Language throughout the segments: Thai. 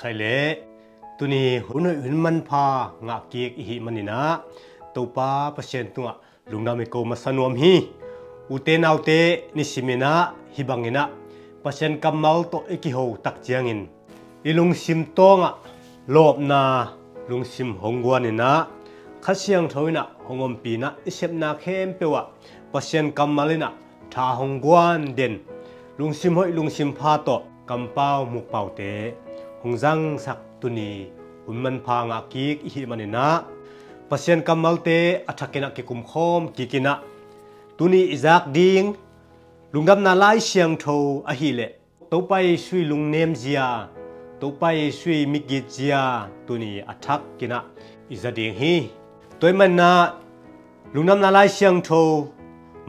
ใครเละตุนีหุ่นหุ่นมันพางะเกียกหิมันนี่นะตัวป้าเปอร์เซ็นต์ตัวลุงดามิโกมาสนวมฮีอุเตนเอาเตนิสิเมนะฮิบังอินะเปอร์เซ็นต์กำมัลโตเอกิโฮตักเจียงอินอีลุงซิมโตงะโลบนาลุงซิมหงกวนนี่นะข้าเสียงเท่านะหงอมปีนะอิเซบนาเข้มเปวะเปอร์เซ็นต์กำมัลนะทาหงกวนเด่นลุงซิมห้อยลุงซิมพาโตกำเป้ามุกเป้าเตหงจังสักตุนีหุ่นมันพางะกีกหิมันนี่นะเปอร์เซ็นต์กำมัลเตอัฐกินะกิคุมคอมกิกินะตุนีอิซักดิงลุงดำนาไลเสียงโทอหิเลตัวไปช่วยลุงเนมเจียตัวไปช่วยมิกิเจียตุนีอัฐกินะอิซาดิงฮีตัวมันนะลุงดำนาไลเสียงโท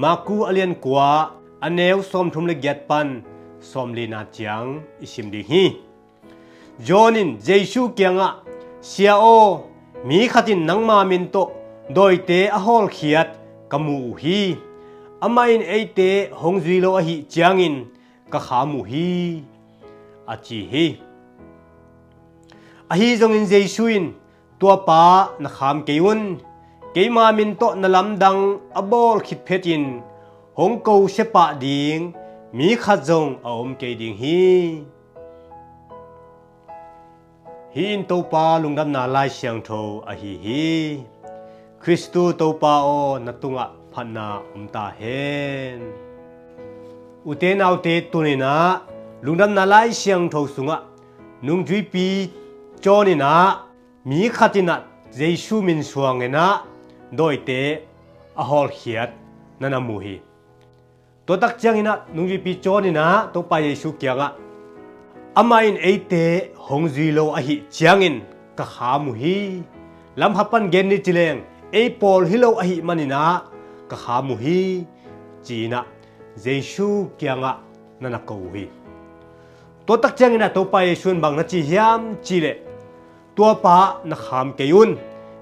มากูอเลียนกว่าอันเนวสมทุมเลกยัดปันสมลีนาจังอิชิมดิงฮีจอนินเจชูเกียงะเสียโอมีขัดินนังมามินโตโดยเตอฮอลเขียดกมูฮีอามาอินเอเตหงจุยโลอหิจางอินกะขามูฮีอาจีฮีอหิจงอินเจชูอินตัวป้านักขามเกยุนเกยมามินโตนลำดังอบอลขิดเพจินหงกูเสปะดิงมีขัดจงอมเกดิงฮีฮินตัวป้าลุงดำนาไลเสียงโทอหิฮีคริสตูตัวป้าโอนัตุงะพันนาตาเฮนอุเทนเอาเตตุนินะลุงดำนาไลเสียงโทสุงะนุงจุยปีจอนินะมีขัดินะเจชูมินสวงเงนะโดยเตอฮอลเขียดนันมูฮีตัวตักจังอินะนุงจุยปีจอนินะตัวไปเยซูเกียงะอามาอินเอเตหงจุยโลอหิจางอินกะขามูฮีลำหับปันเกนนิจิเลงเอปอลฮิโลอหิมันินะกะขามูฮีจีนะเจชูเกียงะนันกูฮีตัวตักจังอินะตัวไปชวนบังนะจียามจีเลตัวป้านักขามเกยุน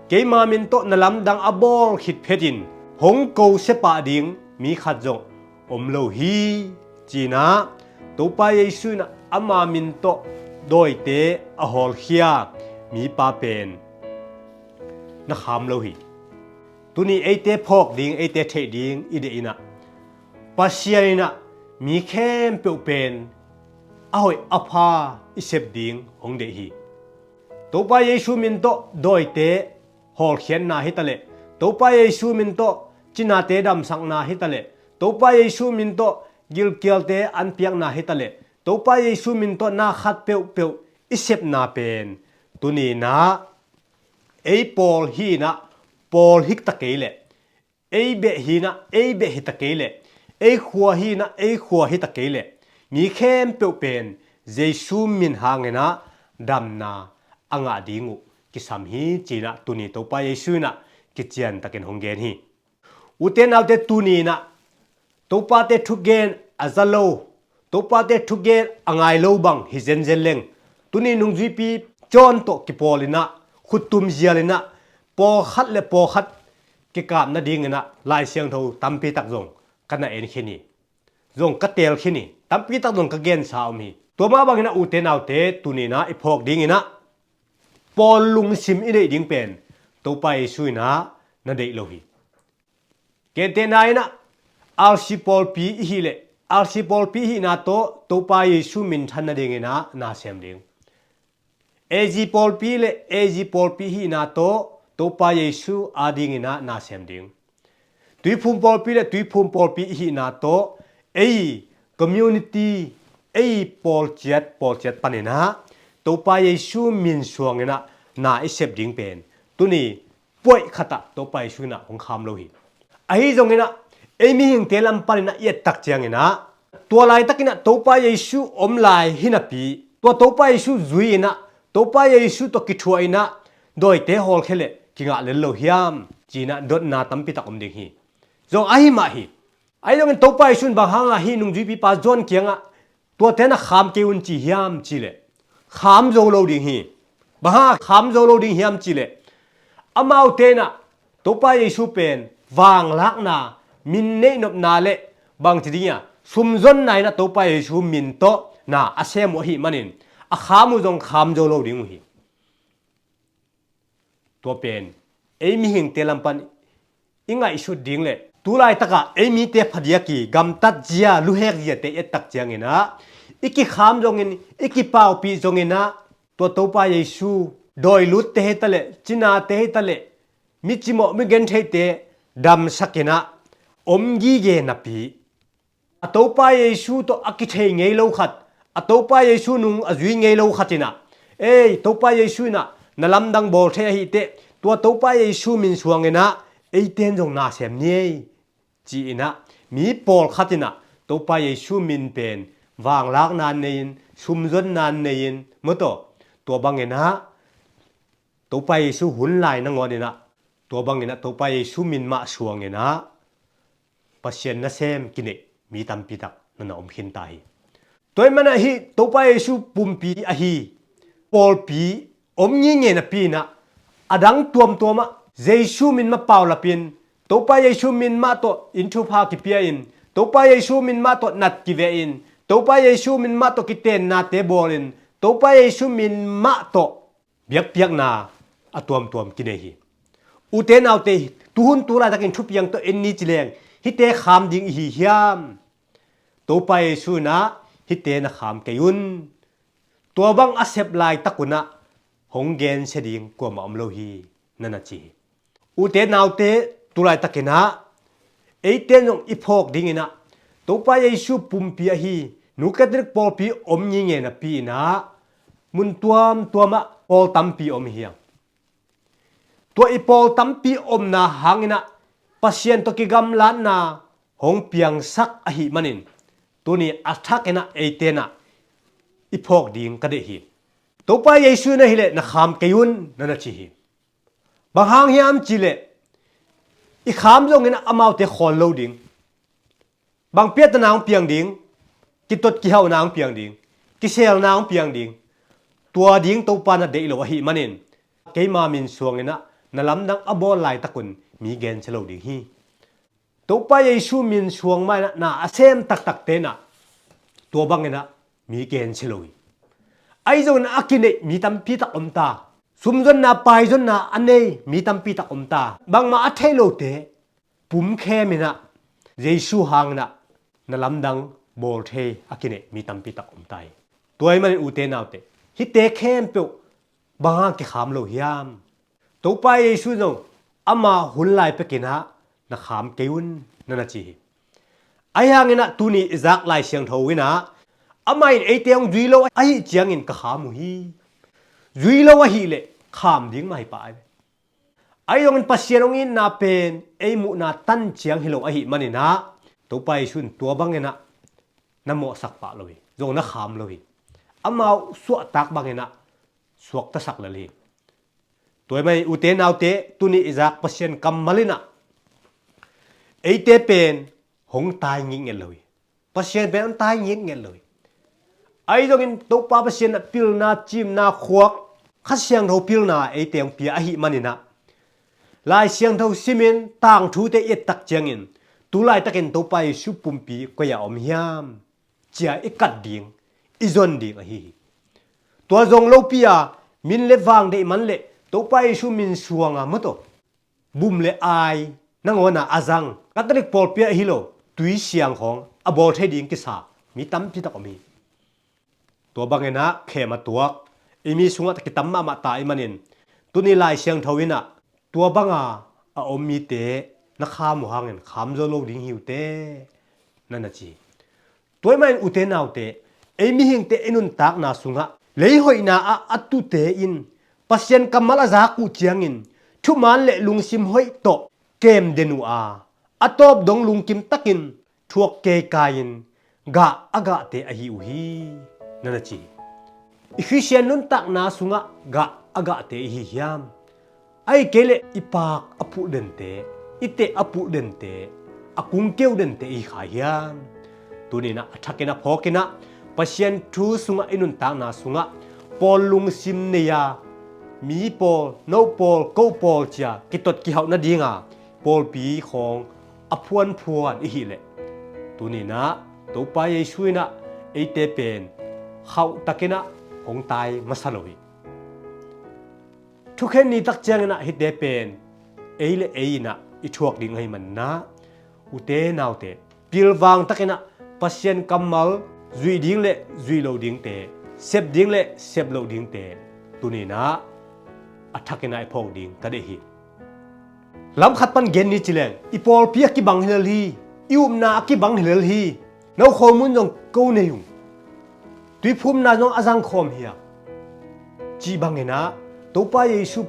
เกยมามินโตนลำดังอบอลขิดเพจินหงกูเสปะดิงมีขัดจงอมโลฮีจีนะตัวไปเยซูนะอามามินโตโดยเตอฮอลเขียมีปาเป็นนักขามโลฮีตัวนี้เอเตพอกดิงเอเตเทดิงอีเดอินะปัสยานินะมีเข้มเปเป็นอ้อยอภาอิเซบดิงหงเดฮีตัวไปเยซูมินโตโดยเตฮอลเขียนนาฮิตะเลตัวไปเยซูมินโตจินาเตดัมสังนาฮิตะเลตัวไปเยซูมินโตกิลเกียลเตอันเปียงนาฮิตะเลตัวไปเยซูมินโตนาขัดเปียวอิเซบนาเป็นตัวนี้นะเอปอลฮีนะปอลฮิกตะเกเลเอเบฮีนะเอเบฮิตะเกเลเอขัวฮีนะเอขัวฮิตะเกเลมีเข้มเปียวเป็นเยซูมินหางนะดัมนาอังอาดิงูกิสามฮีจีนะตุนีตัวไปเยซูนะกิเจียนตะเกนหงเกนฮีอุเทนเอาเตตุนีนะตัวปาเตทุกเกนอาซาโลตัวปาเตทุกเกนอังไอโลบังฮิเซนเซเลงตุนีนุงจีปีจอนโตกิปอลินะขุดตุมเจียลินะปอขัดและปอขัดกิกามนาดิงนะลายเสียงเท่าตัมปีตักจงกันนะเอ็นขี้นี่จงกัดเตลขี้นี่ตัมปีตักจงกะเกนสาวมีตัวมาบังนะอุเทนเอาเตตุนีนะไอพอกดิงนะปอลลุงซิมอิเดดิงเป็นตัวไปช่วยนะนั่นเด็กโลหิเกเตนายนะอาร์ซิปอลปีฮิเลอาร์ซิปอลปีฮินาโตตัวไปช่วยมินทันนั่นเด็กนะน่าเสียมเด็กเอจิปอลปีเลเอจิปอลปีฮินาโตตัวไปช่วยอาดิงนะน่าเสียมเด็กตุยพุ่มปอลปีเลตุยพุ่มปอลปีฮินาโตเอคอมมูนิตี้เอปอลเจ็ดปันนะตัวไปเยซูมินสวงนะนาอิเซบดิงเป็นตัวนี้ป่วยขัดตัวไปชูนะของคำโลหิตไอ้จงนะเอมีหิงเทลัมปันนะเย็ดตักเจียงนะตัวลายตักนะตัวไปเยซูอมลายหินะปีตัวไปเยซูจุยนะตัวไปเยซูตัวกิทัวนะโดยเตะฮอลเคเลกิงะเลนโลหิยามจีนะดดนาตัมปิตักอมดิงฮีจงไอ้มาฮีไอ้จงตัวไปเยซูบางหางฮีนุงจุยปีปาจอนเกียงะตัวเทนะขามเกวันจีฮิยามจีเลขามโจโลดิงฮีบ้าขามโจโลดิงฮิมจิเลอามาอุเทนะตัวไปเยซูเป็นวางลักนามินเนนบนาเลบางทีเนี่ยสุมจนไหนนะตัวไปเยซูมินโตนะอาเซมวหิมันิน อาขามุจงคำโจโลดิ้งมุฮีตัวเป็นมีหิงเตลัมปันอิงไงชุดดิ้งเลยตุลายตะกะมีเตพัดยากีกำตัดเจียลุเฮกเจียเตตักเจียงเงินะอีกคำจงเงินอีกเป่าปีจงเงินะตัวโตปาเยซูโดยลุดเตหตะเลจินาเตหตะเลมิจิโมมิเกนเทเตดัมสักเกนะอมยีเกนับปีอโตปาเยซูตัวอักิเทงเงยโลขัดอโตปาเยซูนุงอจุยเงยโลขัดนะโตปาเยซูนะนลำดังบอลเทหิเตตัวโตปาเยซูมินสวงเงนะเตนจงนาเสมเนยจีนะมีปอลขัดนะโตปาเยซูมินเป็นวางลักนานเนียนชุมจนนานเนียนเมื่อตัวบางเงนะตัวไปสู้หุ่นลายนังวันนะตัวบางเงนะตัวไปสู้มินมาสวงเงนะปัจเจนนะเซมกินเนมีตัมปิตักนั่นอมขินตายตัวมันอะฮีตัวไปสู้ปุ่มปีอะฮีปอลปีอมยิงเงนะปีนะอดังตัวมาเจซูมินมาเป่าละปีนตัวไปซูมินมาตัวอินทูพากิเปียอินตัวไปซูมินมาตัวนัดกิเวอินตัวไปซูมินมาตัวกิเตนนาเตบอลินตัวไปซูมินมาตัวเบียกนาอตัวกินเนฮีอุเทนเอาเตตุหุนตุลาตะกินชุบยังตัวเอ็นนี่จิเลงฮิเตขามดิงฮียามตัวไปสูนะฮิเตนะขามเกยุนตัวบังอาเซบลายตะกุนะหงเกนเสดิงกว่ามาอมโลฮีนั่นน่ะจีอุเทนเอาเตตุลาตะกินะเอเตนงอีพอกดิงนะตัวไปสูปุ่มปีฮีนุกตริกปอลปีอมยิงเงนะปีนะมุนตัวมาปอลตัมปีอมเฮียงตัวอีปอลตัมปีอมนาหางนะปัสยันตัวกิกำล้านนาหงเปียงสักอหิมันินตัวนี้อัฐกนะเอเตนะอีพอกดิ่งกระเดหิตัวไปเยซูนะฮิเลนะขามเกยุนนั่นนะจีบางหางเฮียมจีเลอีขามจงเงินอามาวเตขอลโลดิ่งบางเปียตนางเปียงดิ่งกิตดกิเฮานางเปียงดิ่งกิเซลนางเปียงดิ่งตัวดิ่งตัวปานะเดอิโลอหิมันินเกยมามินสวงเงินะนลำดังอบอลายตะกุนมีเกนเชลดิงฮีตัวไปเยซูมินช่วงไม่นะอาเซมตักเตนะตัวบังเงนะมีเกนเชลอยไอจงนะอากินเนมีตัมปีตักอมตาสุมจนนะไปจนนะอันเนมีตัมปีตักอมตาบางมาอัทเทโลเตปุ่มแค่มินะเยซูหางนะนลำดังบอลเทอากินเนมีตัมปีตักอมตาตัวไอมันอุเตนเอาเตฮิเตเข้มเปียวบางกิขามโลหิยามตัวไปเยซูจงอามาหุ่นลายไปกินฮะนักขามเกยุนนั่นนะจีไอ้ยังไงนะตัวนี้จากลายเสียงทวินะอามาไอ้เตียงจุยโลไอ้เจียงอินกขามุฮีจุยโลวะฮีเล่ขามดิ้งไม่ไปไอ้ยังปัสเซียนอินนาเป็นไอ้มุนาตันเจียงฮิโลไอ้มันนี่นะตัวไปชุนตัวบังเงินะน้ำโมสักปะเลยจงนักขามเลยอามาสวดตักบังเงินะสวกตะสักเลยตัวไม่อุเทนเอาเตตุนี่จากปัสเซียนกำมาลินะไอเตเป็นหงตายงิงเงเลยปัสเซียนเป็นตายงิงเงเลยไอ้ตรงนี้ตัวป้าปัสเซียนพิลนาจิมนาขวกขัดเสียงเท่าพิลนาไอเตียงปีอหิมันนี่นะลายเสียงเท่าซีเมนต่างทูเตเอตักเจียงอินตุลายตะเกินตัวไปสุปุ่มปีก็อย่าอมยามเจียอีกัดดิ่งอีจนดิ่งอหิตัวจงโลปียมินเลวางเดมันเลตัวไปชูมินสวงอ่ะมั้งตัวบุมเลไอนั่งวันน่ะอาจังกัตริกปอลเปียฮิโลตุยเสียงของอบอลเทดิงกิสามีตั้มพิตักมีตัวบางเงินะเขมาตัวมีสุงะตะกิตั้มมาตายมันนินตัวนี้ลายเสียงทวินะตัวบางอมมีเตนักขามหังเงินขามโจโลดิ้งหิวเตนั่นน่ะจีตัวมันอุเทนเอาเตมีหิงเตนุนตักนาสุงะเลยหอยนาอัตุเตอินปัสเซียนกำมัลจากูเจียงอินทุมันเลลุงซิมหอยโตเกมเดนูอัตอบดงลุงกิมตักินทวกเกกายินกะอากาเตอหิวฮีนั่นจีอิฟิเชียนนุนตักนาสุงะกะอากาเตอหิยามไอเกเลอิปากอปุเดนเตอิเตอปุเดนเตอกุงเกวเดนเตอิขายามตัวนี้นะทักเกนะพอเกนะปัสเซียนทูสุงะอินุนตักนาสุงะปอลลุงซิมเนียมีปอลโนปอลโกปอลเจียกิตดกิเฮานาดีงาปอลปีของอพวนอีหิเลตัวนี้นะตัวไปช่วยนะไอเตเป็นเขาตะเกนะห งตายมาสลอยทุกเห็นนี้ตักเจงนะฮิตเดเป็นเอเลเอนะอิทวกดิ่งให้มันนะอุเตนาวเตปิลวางตักนะปัสเซียนกัมมัลจุยดิ่งเลจุยโลดิ่งเตเซบดิ่งเลเซบโลดิ่งเตตุนีนะอัทักนะไอพองดิ่งตะเดหิลำขัดปันเกนนี้จิเลงอีปอลเปียกิบังเฮลฮีอิวมนากิบังเฮลฮีน้องข้อมูลจงกูเนยุงตุยพุ่มนาจงอาจังคอมเฮียจีบังเงนะตัวป้าเยซู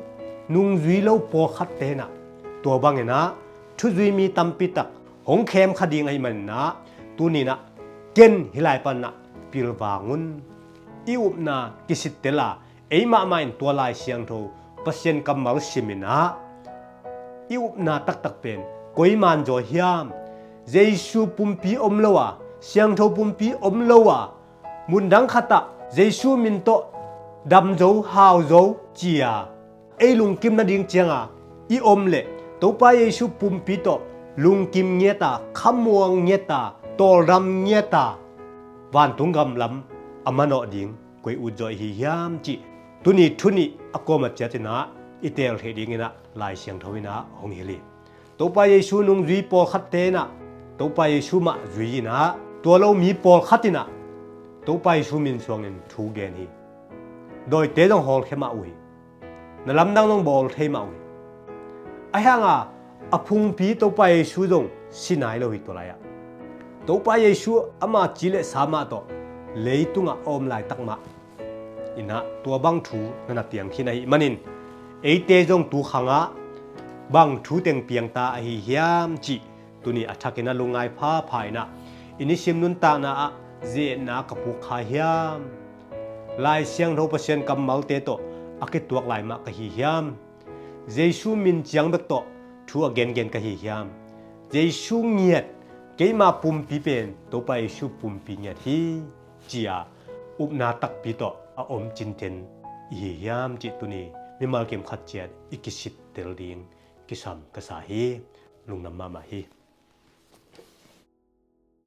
นุงจุยเล่าปอขัดเตนะตัวบังเงนะทุจุยมีตัมปิตักหงเข้มขดิ่งให้มันนะตัวนี้นะเกนฮิไลปันนะปิลวางุนอิวมนากิสิตเตล่าเอมาไม่ตัวลายเสียงโทปัสเซนกัมมัลชิมินะอิวนาตักตักเป็นกุยมันจ่อเฮียมเยซูปุ่มปีอมเลวะเสียงโทปุ่มปีอมเลวะมุนดังขัดตะเยซูมินโตดำโจฮาวโจจียเอลุงกิมนาดิงเจียงอ่ะอีอมเล่ตัวป้าเยซูปุ่มปีโตลุงกิมเงียตาขมวงเงียตาโตรำเงียตาวันตุงกำลำอามันอดิงกุยอุจอยเฮียมจีตุนีทุนีอากมาเจตินะอิเตลเฮดิงนะลายเสียงทวินะหงเฮลีตัวป้าเยซูนุงจุยปอขัดเตนะตัวป้าเยซูมาจุยนะตัวเรามีปอขัดตินะตัวป้าเยซูมินสวงเงินทูเกนฮีโดยเตจงฮอลเข้มาอุยนลำดังต้องบอลเทมาอุยไอ้ห่างอพุงปีตัวป้าเยซูจงสินายเราหิตัวไรตัวป้าเยซูอามาจิเลสามาโตเลยตุงอมลายตักมาอินะตัวบังทูนั่นเตียงที่ไหนมันินเอเตจงตูขังบังทูเตียงเปียงตาไอเฮียมจีตัวนี้อัฐกินะลงไงพาภายนะอินิชิมนุนตานะเจนะกับปุกาเฮียมลายเสียงโรปเซียนกับมัลเตโตอากิตัวลายมากะเฮียมเจซูมินเจียงเบกโตทัวเกนเกนกะเฮียมเจซูเงียดเกมาปุ่มปีเป็นตัวไปชูปุ่มปีเงียดฮีจีอาอุบนาตักปีโตอาอมจินเทนเฮียมจิตุนีมิมาเกมขัดเจียดอิกิสิตเตลดิงกิสัมกษาฮีลุงนำมาฮี